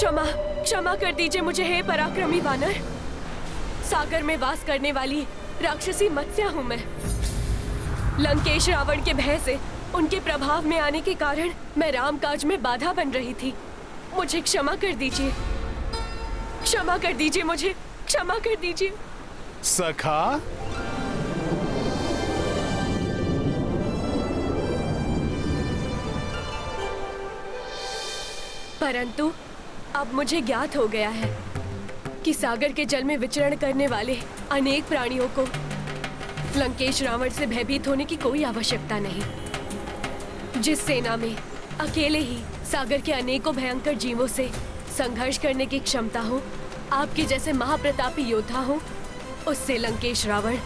क्षमा क्षमा कर दीजिए मुझे, हे पराक्रमी वानर। सागर में वास करने वाली राक्षसी मत्स्या हूँ मैं। लंकेश रावण के भय से, उनके प्रभाव में आने के कारण मैं रामकाज में बाधा बन रही थी। मुझे क्षमा कर दीजिए, क्षमा कर दीजिए, मुझे क्षमा कर दीजिए। सखा, परंतु अब मुझे ज्ञात हो गया है कि सागर के जल में विचरण करने वाले अनेक प्राणियों को लंकेश रावण से भयभीत होने की कोई आवश्यकता नहीं। जिस सेना में अकेले ही सागर के अनेकों भयंकर जीवों से संघर्ष करने की क्षमता हो, आपके जैसे महाप्रतापी योद्धा हो, उससे लंकेश रावण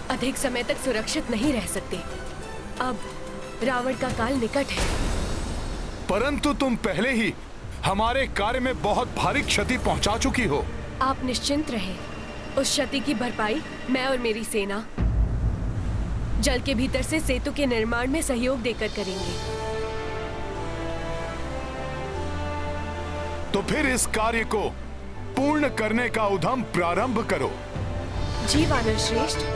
अधिक समय तक सुरक्षित नहीं रह सकते। अब रावण का काल निकट है। परंतु तुम पहले ही हमारे कार्य में बहुत भारी क्षति पहुंचा चुकी हो। आप निश्चिंत रहें, उस क्षति की भरपाई मैं और मेरी सेना जल के भीतर से सेतु के निर्माण में सहयोग देकर करेंगे। तो फिर इस कार्य को पूर्ण करने का उद्यम प्रारंभ करो। जी वानर श्रेष्ठ।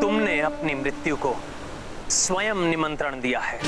तुमने अपनी मृत्यु को स्वयं निमंत्रण दिया है।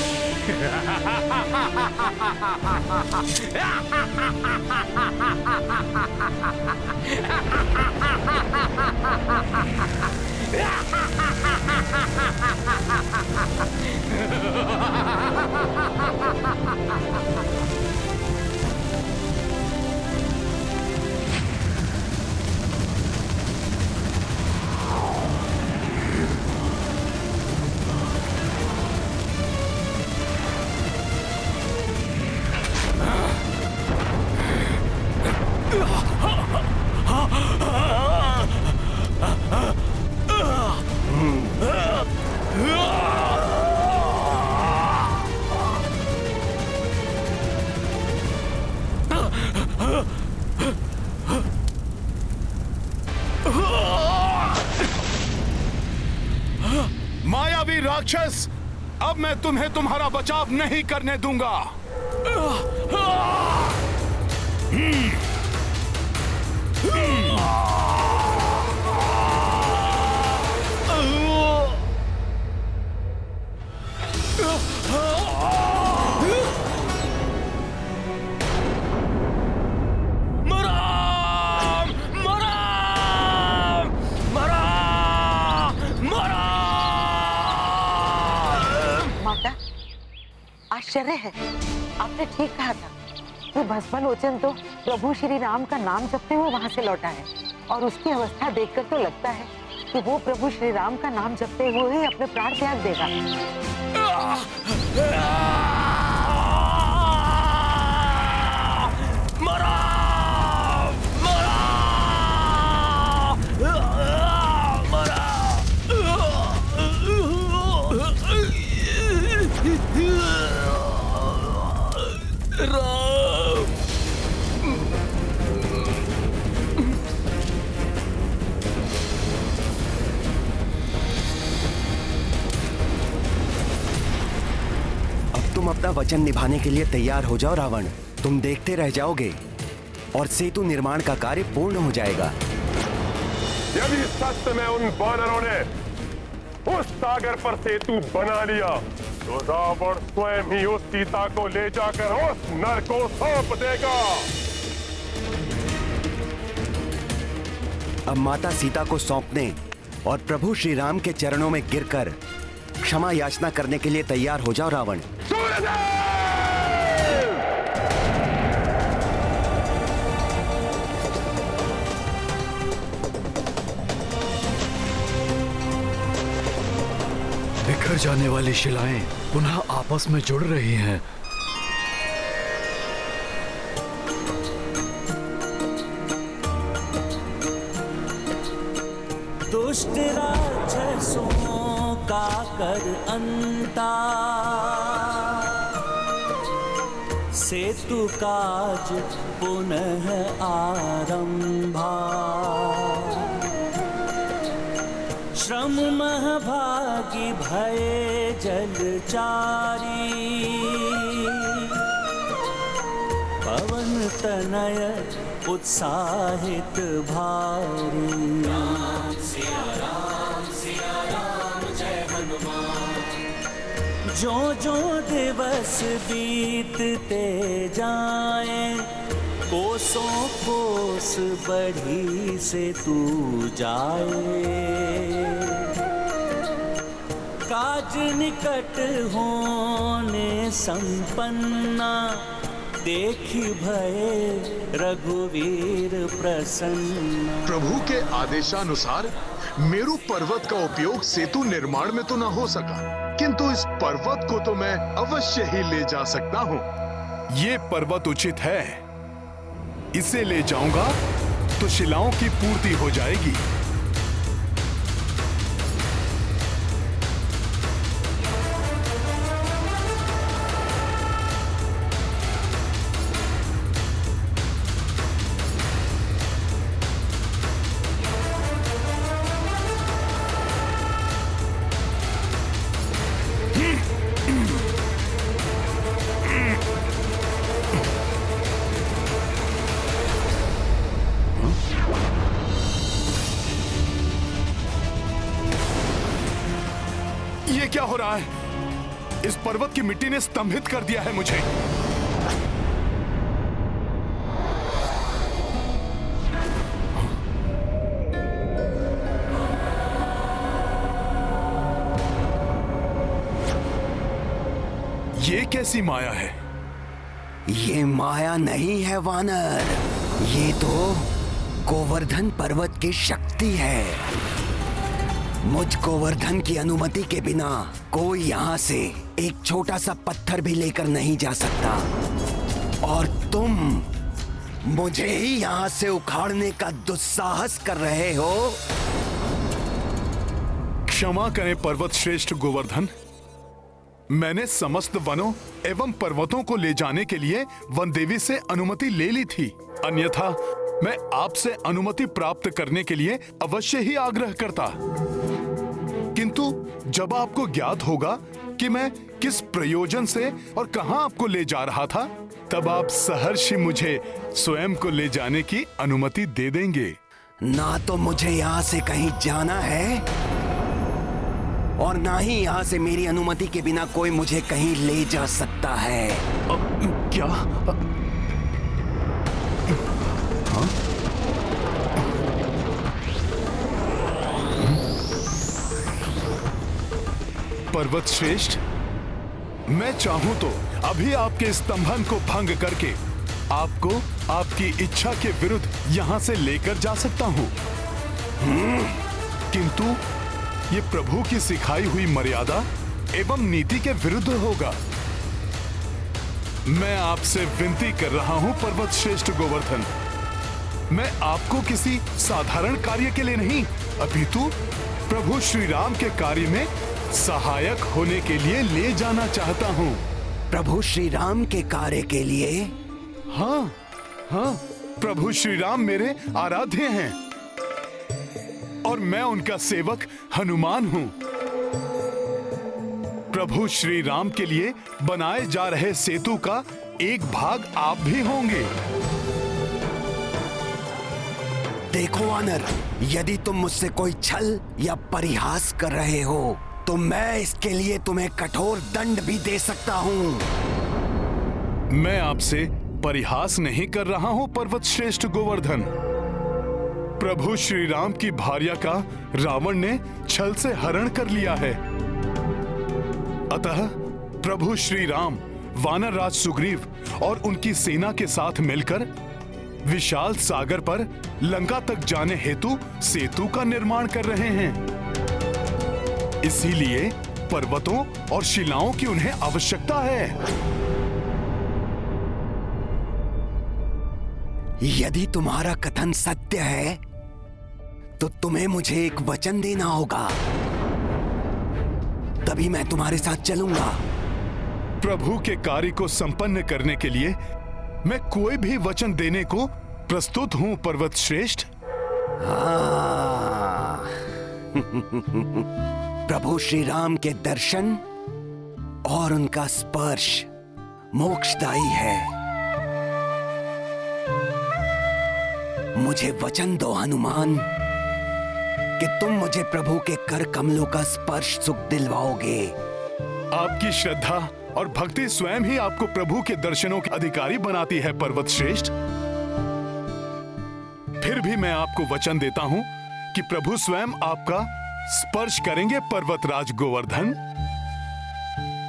मायावी राक्षस, अब मैं तुम्हें तुम्हारा बचाव नहीं करने दूंगा। आश्चर्य है, आपने ठीक कहा था। वो भस्मलोचन तो प्रभु श्री राम का नाम जपते हुए वहां से लौटा है, और उसकी अवस्था देखकर तो लगता है कि वो प्रभु श्री राम का नाम जपते हुए ही अपने प्राण त्याग देगा। तुम अपना वचन निभाने के लिए तैयार हो जाओ रावण। तुम देखते रह जाओगे और सेतु निर्माण का कार्य पूर्ण हो जाएगा। यदि सत्य में उन वानरों ने उस सागर पर सेतु बना लिया तो रावण स्वयं ही उस सीता को ले जाकर उस नर को सौंप देगा। अब माता सीता को सौंपने और प्रभु श्री राम के चरणों में गिरकर क्षमा याचना करने के लिए तैयार हो जाओ रावण। बिखर जाने वाली शिलाएं पुनः आपस में जुड़ रही हैं। दुष्ट राक्षसों का कर अंता, सेतु काज पुनः आरंभा। श्रम महभागी भये जलचारी, पवन तनय उत्साहित भारी। जो जो दिवस बीतते जाएं, कोसों कोस बढ़ी से तू जाए। काज निकट होने संपन्ना, देखी भये रघुवीर प्रसन्न। प्रभु के आदेशानुसार मेरू पर्वत का उपयोग सेतु निर्माण में तो न हो सका, किंतु इस पर्वत को तो मैं अवश्य ही ले जा सकता हूँ। ये पर्वत उचित है, इसे ले जाऊंगा तो शिलाओं की पूर्ति हो जाएगी। ये क्या हो रहा है? इस पर्वत की मिट्टी ने स्तंभित कर दिया है मुझे। ये कैसी माया है? ये माया नहीं है वानर, ये तो गोवर्धन पर्वत की शक्ति है। मुझ गोवर्धन की अनुमति के बिना कोई यहाँ से एक छोटा सा पत्थर भी लेकर नहीं जा सकता, और तुम मुझे ही यहाँ से उखाड़ने का दुस्साहस कर रहे हो। क्षमा करें पर्वत श्रेष्ठ गोवर्धन, मैंने समस्त वनों एवं पर्वतों को ले जाने के लिए वन देवी से अनुमति ले ली थी, अन्यथा मैं आपसे अनुमति प्राप्त करने के लिए अवश्य ही आग्रह करता। किंतु जब आपको ज्ञात होगा कि मैं किस प्रयोजन से और कहां आपको ले जा रहा था, तब आप सहर्ष मुझे स्वयं को ले जाने की अनुमति दे देंगे। ना तो मुझे यहाँ से कहीं जाना है, और ना ही यहाँ से मेरी अनुमति के बिना कोई मुझे कहीं ले जा सकता है। क्या? हाँ? पर्वत श्रेष्ठ, मैं चाहूं तो अभी आपके स्तंभन को भंग करके आपको आपकी इच्छा के विरुद्ध यहां से लेकर जा सकता हूं, किंतु ये प्रभु की सिखाई हुई मर्यादा एवं नीति के विरुद्ध होगा। मैं आपसे विनती कर रहा हूं पर्वत श्रेष्ठ गोवर्धन, मैं आपको किसी साधारण कार्य के लिए नहीं, अपितु प्रभु श्री राम के कार्य में सहायक होने के लिए ले जाना चाहता हूँ। प्रभु श्री राम के कार्य के लिए? हाँ हाँ, प्रभु श्री राम मेरे आराध्य हैं और मैं उनका सेवक हनुमान हूँ। प्रभु श्री राम के लिए बनाए जा रहे सेतु का एक भाग आप भी होंगे। देखो वानर, यदि तुम मुझसे कोई छल या परिहास कर रहे हो तो मैं इसके लिए तुम्हें कठोर दंड भी दे सकता हूँ। मैं आपसे परिहास नहीं कर रहा हूँ पर्वत श्रेष्ठ गोवर्धन। प्रभु श्री राम की भार्या का रावण ने छल से हरण कर लिया है, अतः प्रभु श्री राम वानर राज सुग्रीव और उनकी सेना के साथ मिलकर विशाल सागर पर लंका तक जाने हेतु सेतु का निर्माण कर रहे हैं। इसीलिए पर्वतों और शिलाओं की उन्हें आवश्यकता है। यदि तुम्हारा कथन सत्य है तो तुम्हें मुझे एक वचन देना होगा, तभी मैं तुम्हारे साथ चलूंगा। प्रभु के कार्य को संपन्न करने के लिए मैं कोई भी वचन देने को प्रस्तुत हूं पर्वत श्रेष्ठ। प्रभु श्री राम के दर्शन और उनका स्पर्श मोक्षदायी है। मुझे वचन दो हनुमान कि तुम मुझे प्रभु के कर कमलों का स्पर्श सुख दिलवाओगे। आपकी श्रद्धा और भक्ति स्वयं ही आपको प्रभु के दर्शनों के अधिकारी बनाती है पर्वत श्रेष्ठ। फिर भी मैं आपको वचन देता हूं कि प्रभु स्वयं आपका स्पर्श करेंगे पर्वतराज गोवर्धन।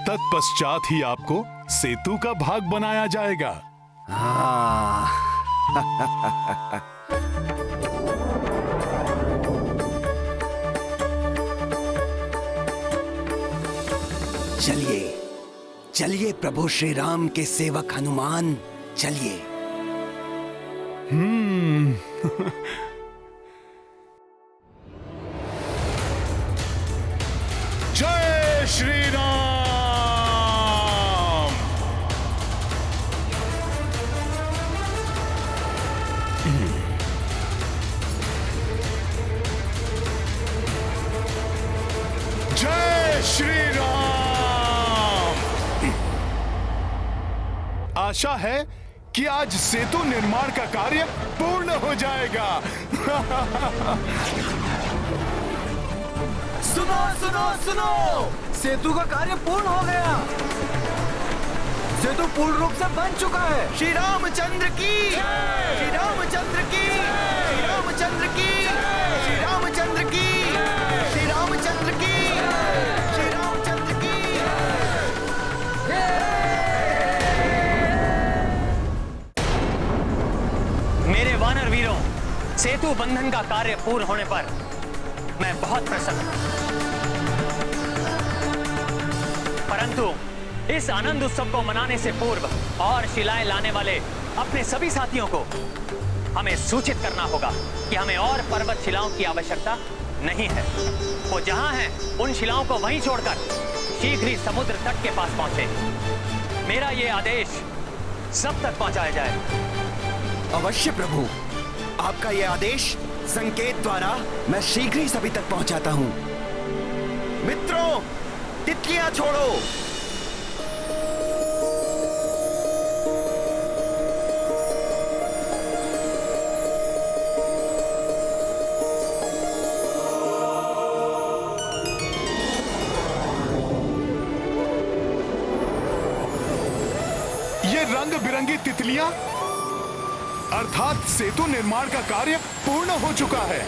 तत्पश्चात ही आपको सेतु का भाग बनाया जाएगा। चलिए चलिए प्रभु श्री राम के सेवक हनुमान, चलिए। जय श्री राम। जय श्री राम। आशा है कि आज सेतु निर्माण का कार्य पूर्ण हो जाएगा। सुनो सुनो सुनो, सेतु का कार्य पूर्ण हो गया। सेतु पूर्ण रूप से बन चुका है। श्री रामचंद्र की, श्री रामचंद्र की, श्री रामचंद्र की, श्री रामचंद्र की, श्री रामचंद्र की, श्री रामचंद्र की। मेरे वानर वीरों, सेतु बंधन का कार्य पूर्ण होने पर मैं बहुत प्रसन्न हूं। परंतु इस आनंद उत्सव को मनाने से पूर्व और शिलाएं लाने वाले अपने सभी साथियों को हमें सूचित करना होगा कि हमें और पर्वत शिलाओं की आवश्यकता नहीं है। वो जहां हैं उन शिलाओं को वहीं छोड़कर शीघ्र ही समुद्र तट के पास पहुंचे। मेरा ये आदेश सब तक पहुंचाया जाए। अवश्य प्रभु, आपका यह आदेश संकेत द्वारा मैं शीघ्र ही सभी तक पहुंचाता हूं। मित्रों, तितलियां छोड़ो। ये रंग बिरंगी तितलियां अर्थात सेतु निर्माण का कार्य पूर्ण हो चुका है।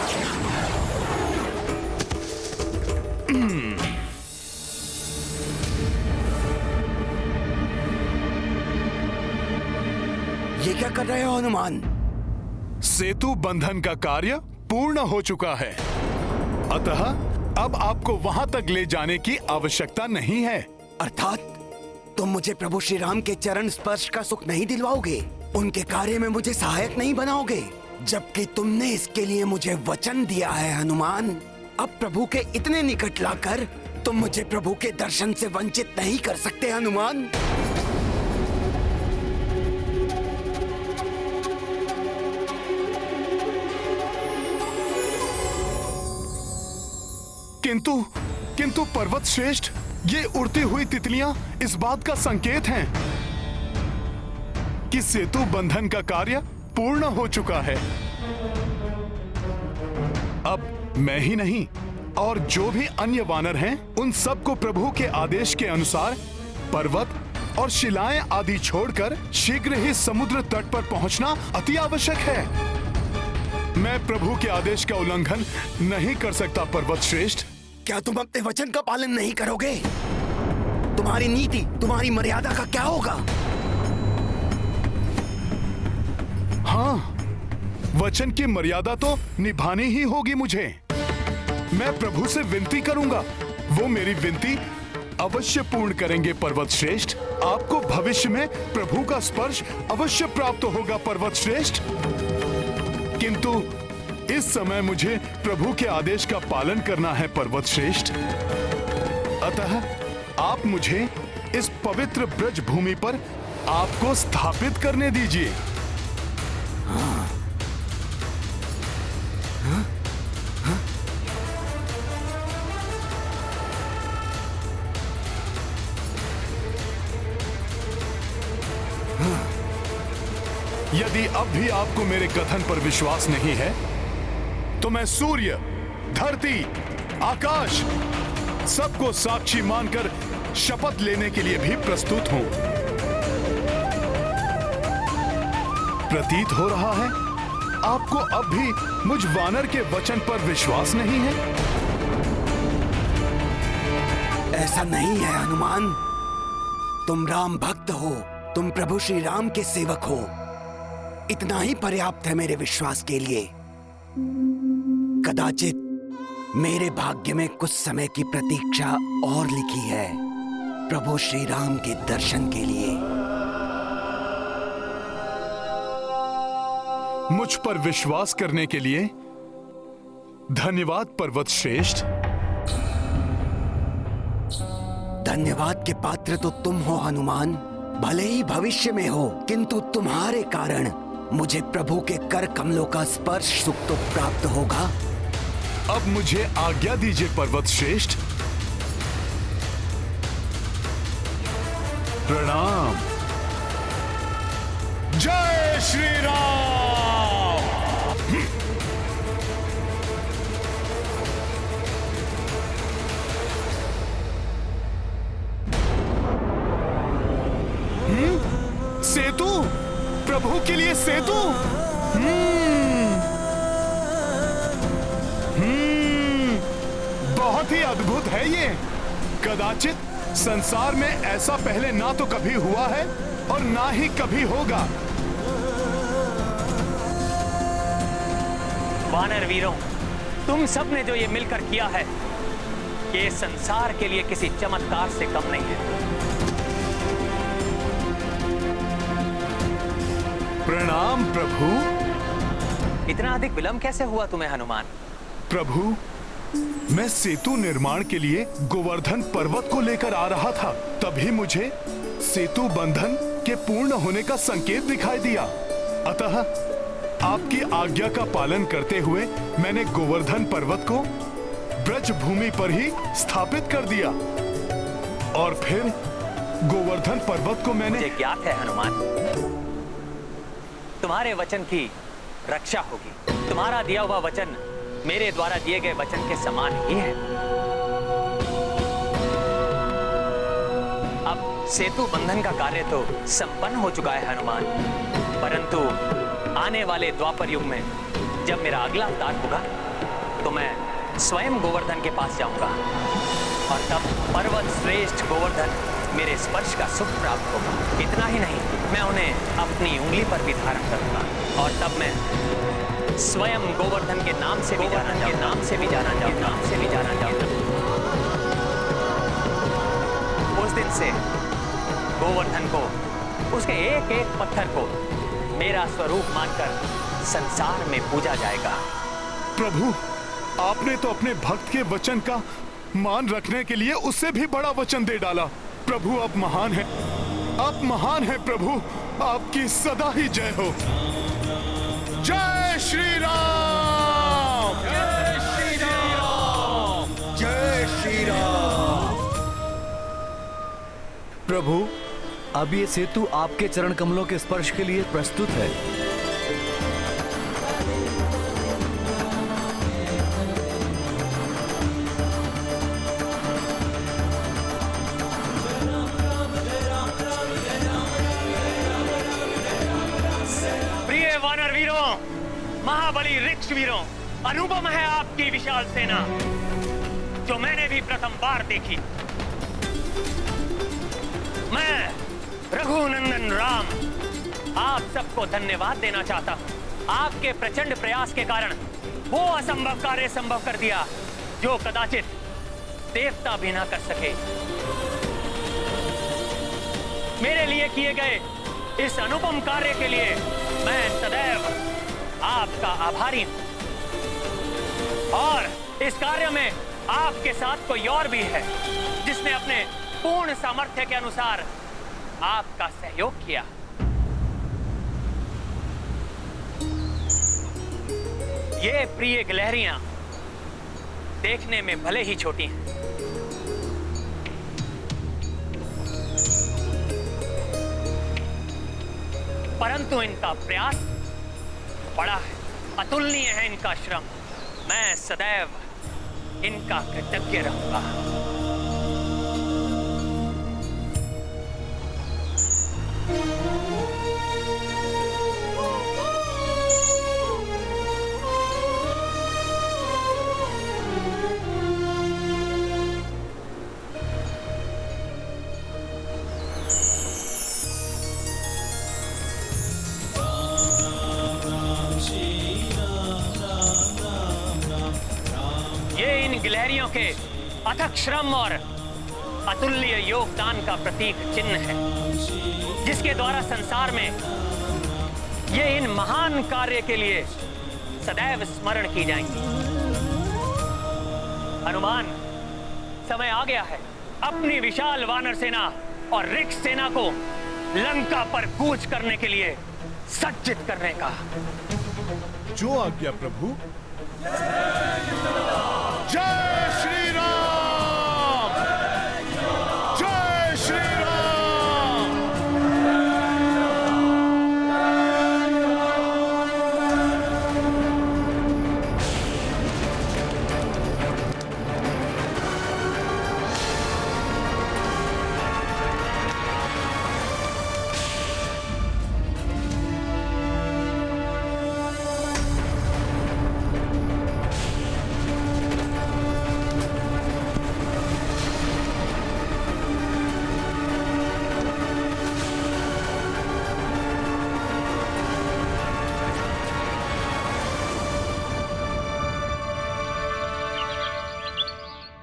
ये क्या कर रहे हो हनुमान? सेतु बंधन का कार्य पूर्ण हो चुका है, अतः अब आपको वहां तक ले जाने की आवश्यकता नहीं है। अर्थात तुम मुझे प्रभु श्री राम के चरण स्पर्श का सुख नहीं दिलवाओगे, उनके कार्य में मुझे सहायक नहीं बनाओगे, जबकि तुमने इसके लिए मुझे वचन दिया है हनुमान। अब प्रभु के इतने निकट लाकर तुम मुझे प्रभु के दर्शन से वंचित नहीं कर सकते हनुमान। किंतु पर्वत श्रेष्ठ, ये उड़ती हुई तितलियां इस बात का संकेत हैं कि सेतु बंधन का कार्य पूर्ण हो चुका है। अब मैं ही नहीं और जो भी अन्य वानर हैं, उन सबको प्रभु के आदेश के अनुसार पर्वत और शिलाएं आदि छोड़कर शीघ्र ही समुद्र तट पर पहुंचना अति आवश्यक है। मैं प्रभु के आदेश का उल्लंघन नहीं कर सकता पर्वत श्रेष्ठ। क्या तुम अपने वचन का पालन नहीं करोगे? तुम्हारी नीति, तुम्हारी मर्यादा का क्या होगा? हाँ, वचन की मर्यादा तो निभानी ही होगी मुझे। मैं प्रभु से विनती करूंगा, वो मेरी विनती अवश्य पूर्ण करेंगे पर्वत श्रेष्ठ। आपको भविष्य में प्रभु का स्पर्श अवश्य प्राप्त होगा पर्वत श्रेष्ठ। किंतु इस समय मुझे प्रभु के आदेश का पालन करना है पर्वत श्रेष्ठ। अतः आप मुझे इस पवित्र ब्रज भूमि पर आपको स्थापित करने दीजिए। यदि अब भी आपको मेरे कथन पर विश्वास नहीं है तो मैं सूर्य, धरती, आकाश सबको साक्षी मानकर शपथ लेने के लिए भी प्रस्तुत हूं। प्रतीत हो रहा है आपको अब भी मुझ वानर के वचन पर विश्वास नहीं है। ऐसा नहीं है हनुमान। तुम राम भक्त हो, तुम प्रभु श्री राम के सेवक हो। इतना ही पर्याप्त है मेरे विश्वास के लिए। कदाचित मेरे भाग्य में कुछ समय की प्रतीक्षा और लिखी है प्रभु श्री राम के दर्शन के लिए। मुझ पर विश्वास करने के लिए धन्यवाद पर्वत श्रेष्ठ। धन्यवाद के पात्र तो तुम हो हनुमान। भले ही भविष्य में हो, किंतु तुम्हारे कारण मुझे प्रभु के कर कमलों का स्पर्श सुख तो प्राप्त होगा। अब मुझे आज्ञा दीजिए पर्वत श्रेष्ठ। प्रणाम। जय श्री राम। सेतु, प्रभु के लिए सेतु। बहुत ही अद्भुत है ये। कदाचित संसार में ऐसा पहले ना तो कभी हुआ है और ना ही कभी होगा। वानर वीरों, तुम सब ने जो ये मिलकर किया है, ये संसार के लिए किसी चमत्कार से कम नहीं है। प्रणाम प्रभु। इतना अधिक विलंब कैसे हुआ तुम्हें हनुमान? प्रभु, मैं सेतु निर्माण के लिए गोवर्धन पर्वत को लेकर आ रहा था। तभी मुझे सेतु बंधन के पूर्ण होने का संकेत दिखाई दिया। अतः आपकी आज्ञा का पालन करते हुए मैंने गोवर्धन पर्वत को ब्रज भूमि पर ही स्थापित कर दिया। और फिर गोवर्धन पर्वत को मैंने... मुझे ज्ञात है हनुमान, तुम्हारे वचन की रक्षा होगी। तुम्हारा दिया हुआ वचन मेरे द्वारा दिए गए वचन के समान ही है। अब सेतु बंधन का कार्य तो संपन्न हो चुका है हनुमान, परंतु आने वाले द्वापर युग में जब मेरा अगला अवतार होगा तो मैं स्वयं गोवर्धन के पास जाऊंगा और तब पर्वत श्रेष्ठ गोवर्धन मेरे स्पर्श का सुख प्राप्त होगा। इतना ही नहीं, मैं उन्हें अपनी उंगली पर भी धारण करूंगा और तब मैं स्वयं गोवर्धन के नाम से भी जाना जाऊंगा। उस दिन से गोवर्धन को, उसके एक एक पत्थर को मेरा स्वरूप मानकर संसार में पूजा जाएगा। प्रभु, आपने तो अपने भक्त के वचन का मान रखने के लिए उससे भी बड़ा वचन दे डाला। प्रभु आप महान हैं, आप महान हैं प्रभु। आपकी सदा ही जय हो। जय श्री राम। जय श्री राम। जय श्री राम। प्रभु, अब ये सेतु आपके चरण कमलों के स्पर्श के लिए प्रस्तुत है। प्रिय वानर वीरों, महाबली वृक्ष वीरों, अनुपम है आपकी विशाल सेना जो मैंने भी प्रथम बार देखी। मैं रघुनंदन राम आप सबको धन्यवाद देना चाहता हूं। आपके प्रचंड प्रयास के कारण वो असंभव कार्य संभव कर दिया जो कदाचित देवता भी ना कर सके। मेरे लिए किए गए इस अनुपम कार्य के लिए मैं सदैव आपका आभारी हूं। और इस कार्य में आपके साथ कोई और भी है जिसने अपने पूर्ण सामर्थ्य के अनुसार आपका सहयोग किया। ये प्रिय गिलहरियां देखने में भले ही छोटी हैं, परंतु इनका प्रयास बड़ा है, अतुलनीय है इनका श्रम। मैं सदैव इनका कृतज्ञ रहूंगा। गिलहरियों के अथक श्रम और अतुल्य योगदान का प्रतीक चिन्ह है, जिसके द्वारा संसार में ये इन महान कार्य के लिए सदैव स्मरण की जाएंगी। हनुमान, समय आ गया है अपनी विशाल वानर सेना और ऋक्ष सेना को लंका पर कूच करने के लिए सज्जित करने का। जो आज्ञा प्रभु। जय श्री राम, जय श्री राम।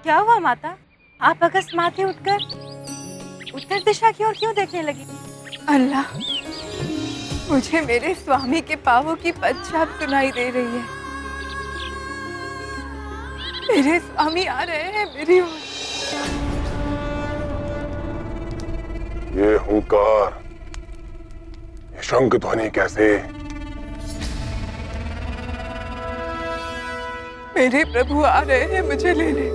क्या हुआ माता? आप अकस्मात ही उठकर उत्तर दिशा की ओर क्यों देखने लगी? अल्लाह, मुझे मेरे स्वामी के पांवों की पदछाप सुनाई दे रही है। मेरे स्वामी आ रहे हैं मेरी ओर। ये हुंकार, ये शंख ध्वनि कैसे? मेरे प्रभु आ रहे हैं मुझे लेने।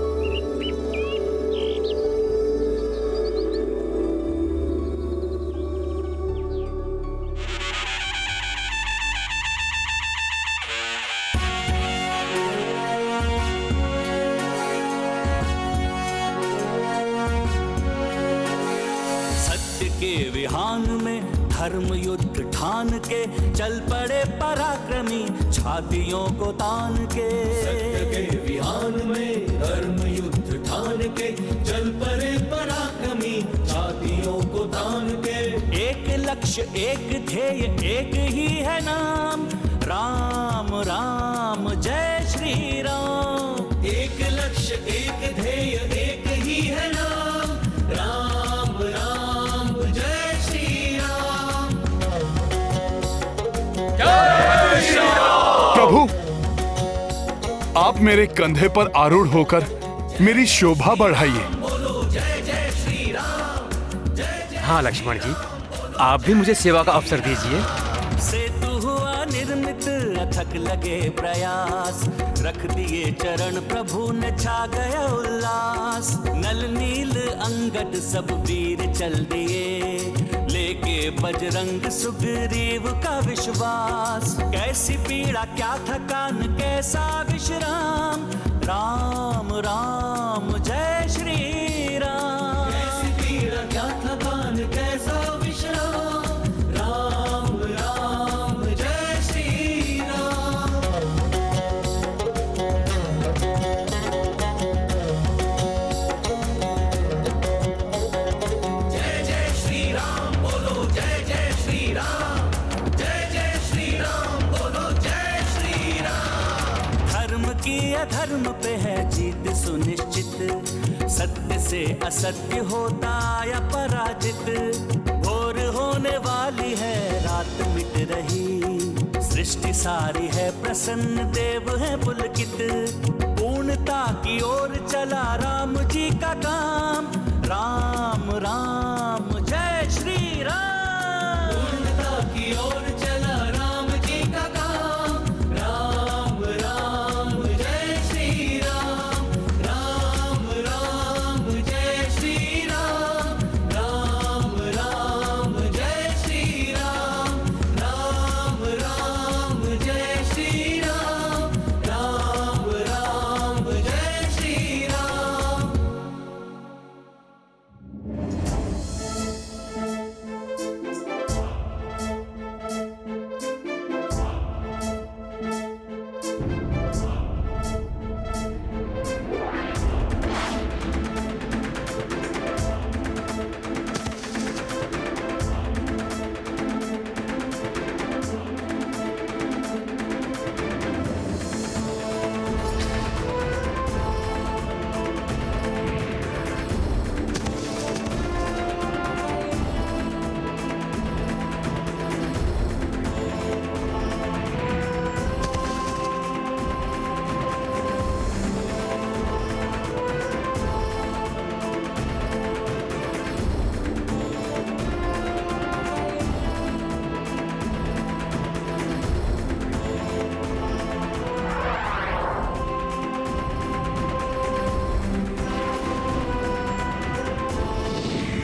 धर्म युद्ध ठान के चल पड़े पराक्रमी छातियों को तान के। सत्य के विहान में धर्म युद्ध ठान के चल पड़े पराक्रमी छातियों को तान के। एक लक्ष्य एक ध्येय एक ही है नाम, राम राम जय श्री राम। एक लक्ष्य एक ध्येय एक ही है नाम, राम राम जय श्री राम। प्रभु, आप मेरे कंधे पर आरूढ़ होकर मेरी शोभा बढ़ाइए। हाँ लक्ष्मण जी, आप भी मुझे सेवा का अवसर दीजिए। सेतु हुआ निर्मित अथक लगे प्रयास, रख दिए चरण प्रभु ने छा गया उल्लास। नल नील अंगद सब वीर चल दिए, लेके बजरंग सुग्रीव का विश्वास। कैसी पीड़ा क्या थकान कैसा विश्राम, राम राम जय श्री राम। कैसी पीड़ा क्या थकान कैसा विश्राम, राम राम जय श्री राम। जय जय श्री राम बोलो, जय जय श्री राम, जय जय श्री राम बोलो, जय श्री राम। धर्म की अधर्म पे है जीत सुनिश्चित, सत्य से असत्य होता या पराजित। भोर होने वाली है रात मिट रही, सृष्टि सारी है प्रसन्न देव है पुलकित। पूर्णता की ओर चला राम जी का काम, राम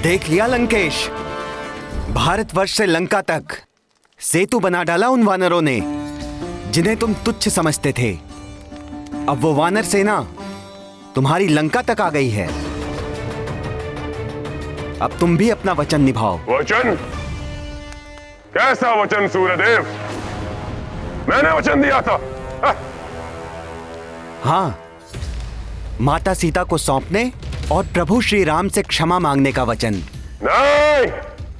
देख लिया लंकेश, भारतवर्ष से लंका तक सेतु बना डाला उन वानरों ने जिन्हें तुम तुच्छ समझते थे। अब वो वानर सेना तुम्हारी लंका तक आ गई है। अब तुम भी अपना वचन निभाओ। वचन? कैसा वचन सूर्यदेव? मैंने वचन दिया था। हाँ, माता सीता को सौंपने और प्रभु श्री राम से क्षमा मांगने का वचन। नहीं,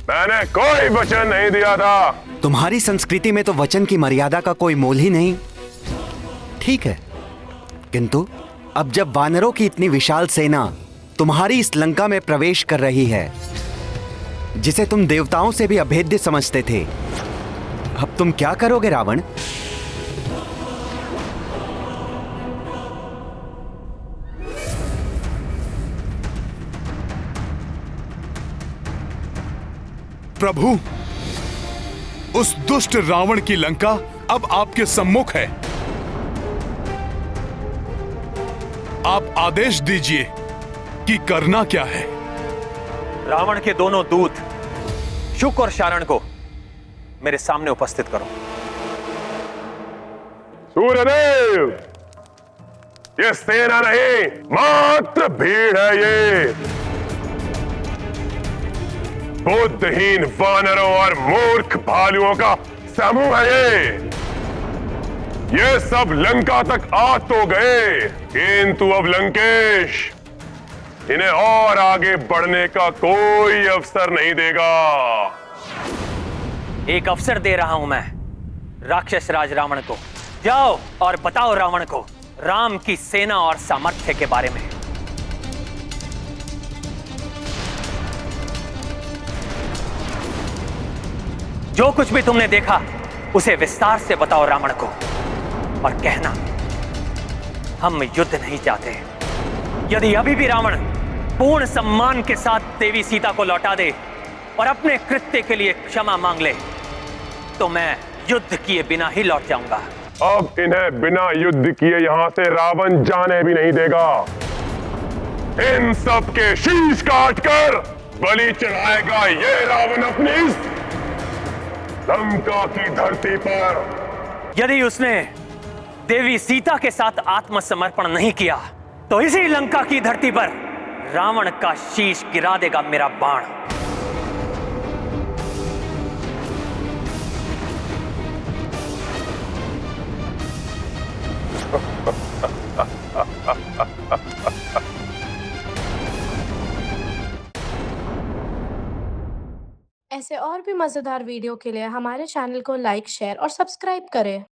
मैंने कोई वचन नहीं दिया था। तुम्हारी संस्कृति में तो वचन की मर्यादा का कोई मोल ही नहीं। ठीक है, किंतु अब जब वानरों की इतनी विशाल सेना तुम्हारी इस लंका में प्रवेश कर रही है, जिसे तुम देवताओं से भी अभेद्य समझते थे, अब तुम क्या करोगे रावण? प्रभु, उस दुष्ट रावण की लंका अब आपके सम्मुख है। आप आदेश दीजिए कि करना क्या है। रावण के दोनों दूत शुक और शारण को मेरे सामने उपस्थित करो। सूर्यदेव, ये सेना नहीं, मात्र भीड़ है। ये बुद्धहीन वानरों और मूर्ख भालुओं का समूह है। ये सब लंका तक आ तो गए, किंतु अब लंकेश इन्हें और आगे बढ़ने का कोई अवसर नहीं देगा। एक अवसर दे रहा हूं मैं राक्षस राज रावण को। जाओ और बताओ रावण को राम की सेना और सामर्थ्य के बारे में। जो कुछ भी तुमने देखा उसे विस्तार से बताओ रावण को, और कहना हम युद्ध नहीं चाहते। यदि अभी भी रावण पूर्ण सम्मान के साथ देवी सीता को लौटा दे और अपने कृत्य के लिए क्षमा मांग ले, तो मैं युद्ध किए बिना ही लौट जाऊंगा। अब इन्हें बिना युद्ध किए यहां से रावण जाने भी नहीं देगा। इन सब के शीश काटकर बलि चढ़ाएगा ये रावण अपनी इस लंका की धरती पर। यदि उसने देवी सीता के साथ आत्मसमर्पण नहीं किया, तो इसी लंका की धरती पर रावण का शीश गिरा देगा मेरा बाण। ऐसे और भी मजेदार वीडियो के लिए हमारे चैनल को लाइक, शेयर और सब्सक्राइब करें।